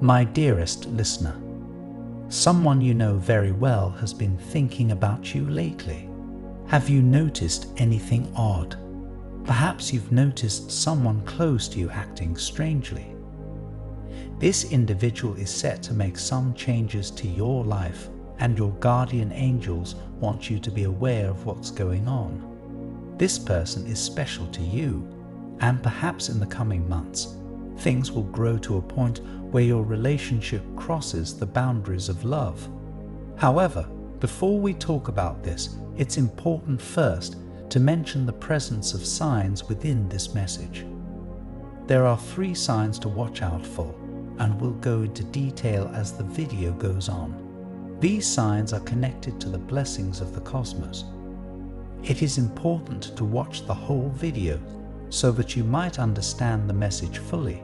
My dearest listener, someone you know very well has been thinking about you lately. Have you noticed anything odd? Perhaps you've noticed someone close to you acting strangely. This individual is set to make some changes to your life, and your guardian angels want you to be aware of what's going on. This person is special to you, and perhaps in the coming months, things will grow to a point where your relationship crosses the boundaries of love. However, before we talk about this, it's important first to mention the presence of signs within this message. There are 3 signs to watch out for, and we'll go into detail as the video goes on. These signs are connected to the blessings of the cosmos. It is important to watch the whole video so that you might understand the message fully,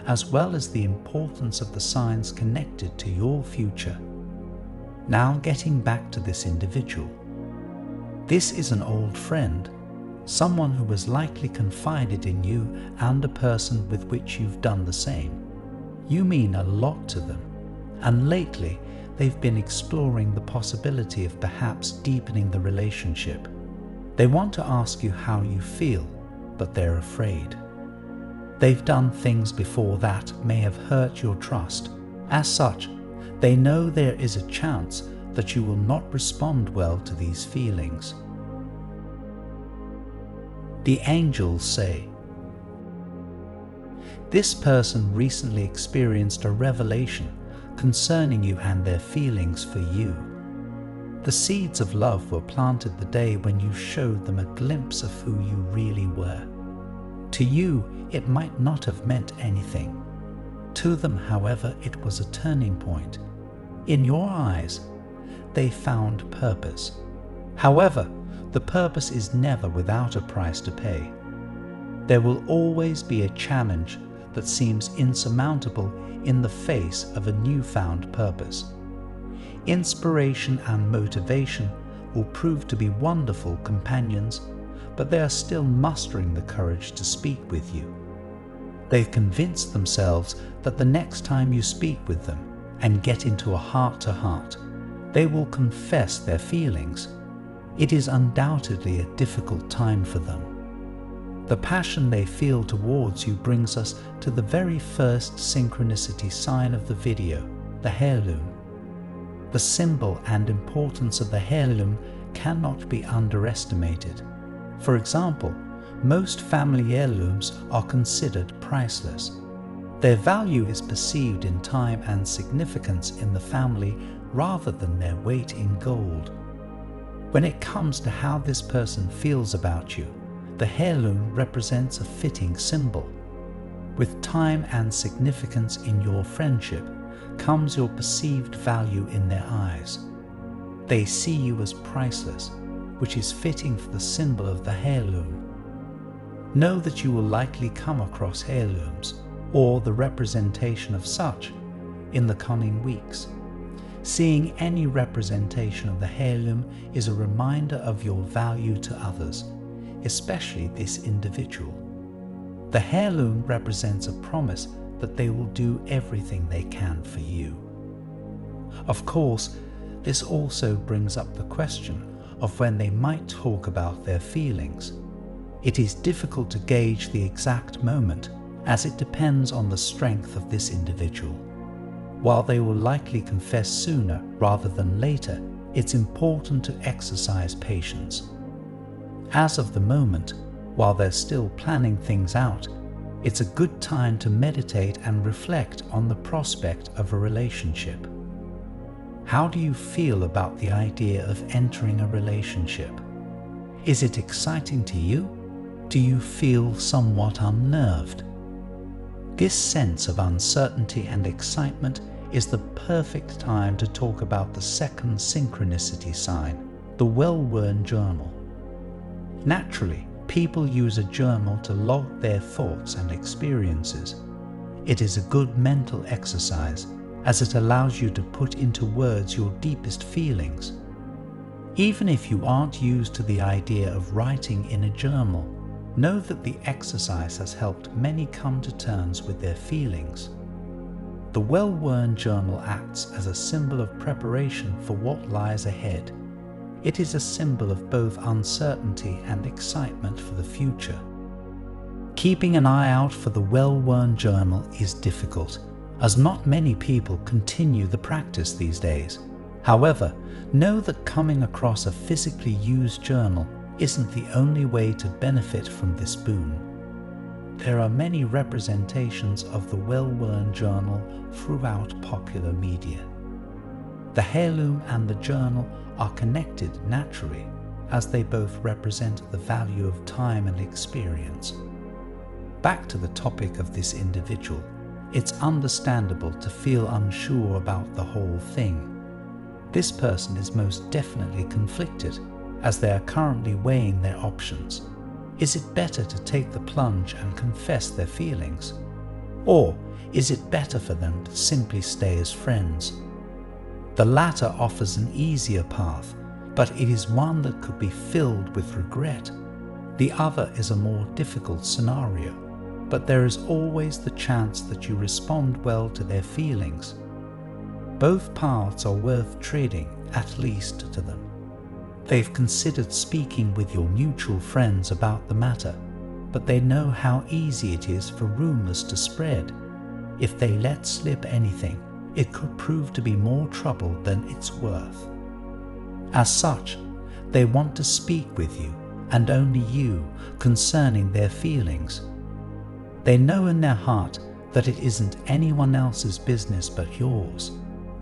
as well as the importance of the signs connected to your future. Now getting back to this individual. This is an old friend, someone who has likely confided in you and a person with which you've done the same. You mean a lot to them, and lately they've been exploring the possibility of perhaps deepening the relationship. They want to ask you how you feel, but they're afraid. They've done things before that may have hurt your trust. As such, they know there is a chance that you will not respond well to these feelings. The angels say, this person recently experienced a revelation concerning you and their feelings for you. The seeds of love were planted the day when you showed them a glimpse of who you really were. To you, it might not have meant anything. To them, however, it was a turning point. In your eyes, they found purpose. However, the purpose is never without a price to pay. There will always be a challenge that seems insurmountable in the face of a newfound purpose. Inspiration and motivation will prove to be wonderful companions, but they are still mustering the courage to speak with you. They've convinced themselves that the next time you speak with them and get into a heart-to-heart, they will confess their feelings. It is undoubtedly a difficult time for them. The passion they feel towards you brings us to the very first synchronicity sign of the video, the heirloom. The symbol and importance of the heirloom cannot be underestimated. For example, most family heirlooms are considered priceless. Their value is perceived in time and significance in the family rather than their weight in gold. When it comes to how this person feels about you, the heirloom represents a fitting symbol. With time and significance in your friendship comes your perceived value in their eyes. They see you as priceless, which is fitting for the symbol of the heirloom. Know that you will likely come across heirlooms, or the representation of such, in the coming weeks. Seeing any representation of the heirloom is a reminder of your value to others, especially this individual. The heirloom represents a promise that they will do everything they can for you. Of course, this also brings up the question of when they might talk about their feelings. It is difficult to gauge the exact moment, as it depends on the strength of this individual. While they will likely confess sooner rather than later, it's important to exercise patience. As of the moment, while they're still planning things out, it's a good time to meditate and reflect on the prospect of a relationship. How do you feel about the idea of entering a relationship? Is it exciting to you? Do you feel somewhat unnerved? This sense of uncertainty and excitement is the perfect time to talk about the second synchronicity sign, the well-worn journal. Naturally, people use a journal to log their thoughts and experiences. It is a good mental exercise, as it allows you to put into words your deepest feelings. Even if you aren't used to the idea of writing in a journal, know that the exercise has helped many come to terms with their feelings. The well-worn journal acts as a symbol of preparation for what lies ahead. It is a symbol of both uncertainty and excitement for the future. Keeping an eye out for the well-worn journal is difficult, as not many people continue the practice these days. However, know that coming across a physically used journal isn't the only way to benefit from this boon. There are many representations of the well-worn journal throughout popular media. The heirloom and the journal are connected naturally, as they both represent the value of time and experience. Back to the topic of this individual, it's understandable to feel unsure about the whole thing. This person is most definitely conflicted, as they are currently weighing their options. Is it better to take the plunge and confess their feelings? Or is it better for them to simply stay as friends? The latter offers an easier path, but it is one that could be filled with regret. The other is a more difficult scenario, but there is always the chance that you respond well to their feelings. Both paths are worth treading, at least to them. They've considered speaking with your mutual friends about the matter, but they know how easy it is for rumors to spread. If they let slip anything, it could prove to be more trouble than it's worth. As such, they want to speak with you, and only you, concerning their feelings. They know in their heart that it isn't anyone else's business but yours.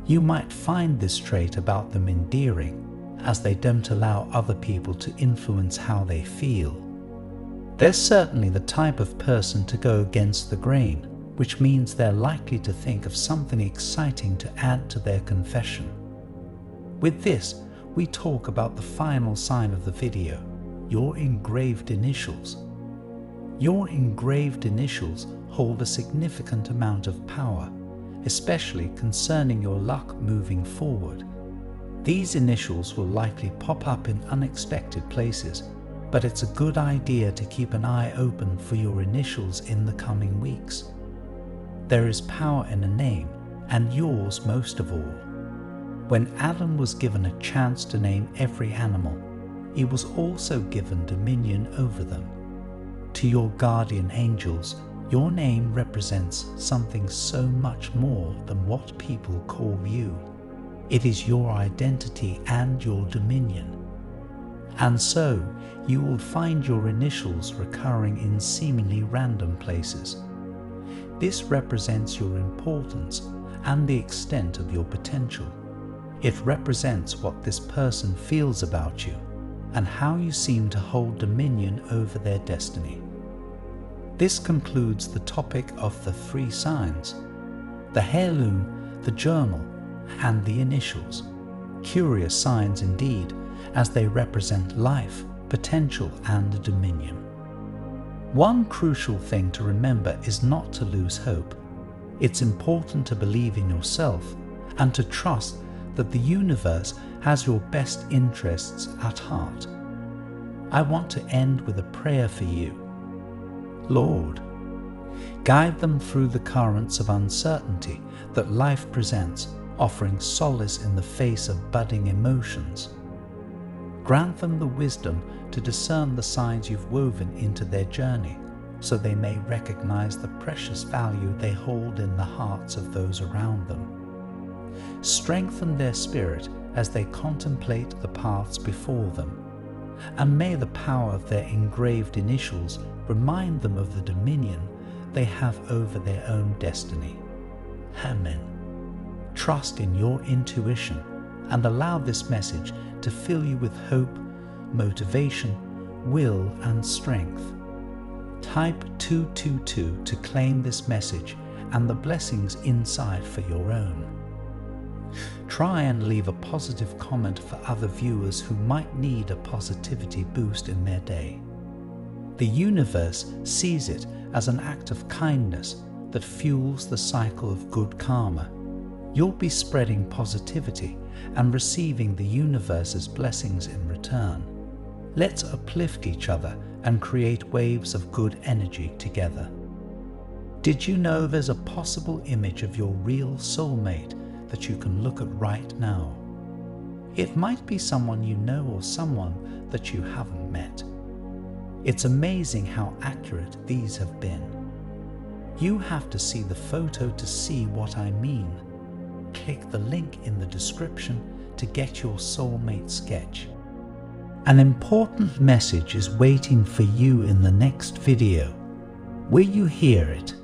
You might find this trait about them endearing, as they don't allow other people to influence how they feel. They're certainly the type of person to go against the grain, which means they're likely to think of something exciting to add to their confession. With this, we talk about the final sign of the video, your engraved initials. Your engraved initials hold a significant amount of power, especially concerning your luck moving forward. These initials will likely pop up in unexpected places, but it's a good idea to keep an eye open for your initials in the coming weeks. There is power in a name, and yours most of all. When Adam was given a chance to name every animal, he was also given dominion over them. To your guardian angels, your name represents something so much more than what people call you. It is your identity and your dominion. And so, you will find your initials recurring in seemingly random places. This represents your importance and the extent of your potential. It represents what this person feels about you and how you seem to hold dominion over their destiny. This concludes the topic of the three signs: the heirloom, the journal, and the initials. Curious signs indeed, as they represent life, potential, and dominion. One crucial thing to remember is not to lose hope. It's important to believe in yourself and to trust that the universe has your best interests at heart. I want to end with a prayer for you. Lord, guide them through the currents of uncertainty that life presents, offering solace in the face of budding emotions. Grant them the wisdom to discern the signs you've woven into their journey, so they may recognize the precious value they hold in the hearts of those around them. Strengthen their spirit as they contemplate the paths before them, and may the power of their engraved initials remind them of the dominion they have over their own destiny. Amen. Trust in your intuition and allow this message to fill you with hope, motivation, will, and strength. Type 222 to claim this message and the blessings inside for your own. Try and leave a positive comment for other viewers who might need a positivity boost in their day. The universe sees it as an act of kindness that fuels the cycle of good karma. You'll be spreading positivity and receiving the universe's blessings in return. Let's uplift each other and create waves of good energy together. Did you know there's a possible image of your real soulmate that you can look at right now? It might be someone you know or someone that you haven't met. It's amazing how accurate these have been. You have to see the photo to see what I mean. Click the link in the description to get your soulmate sketch. An important message is waiting for you in the next video. Will you hear it?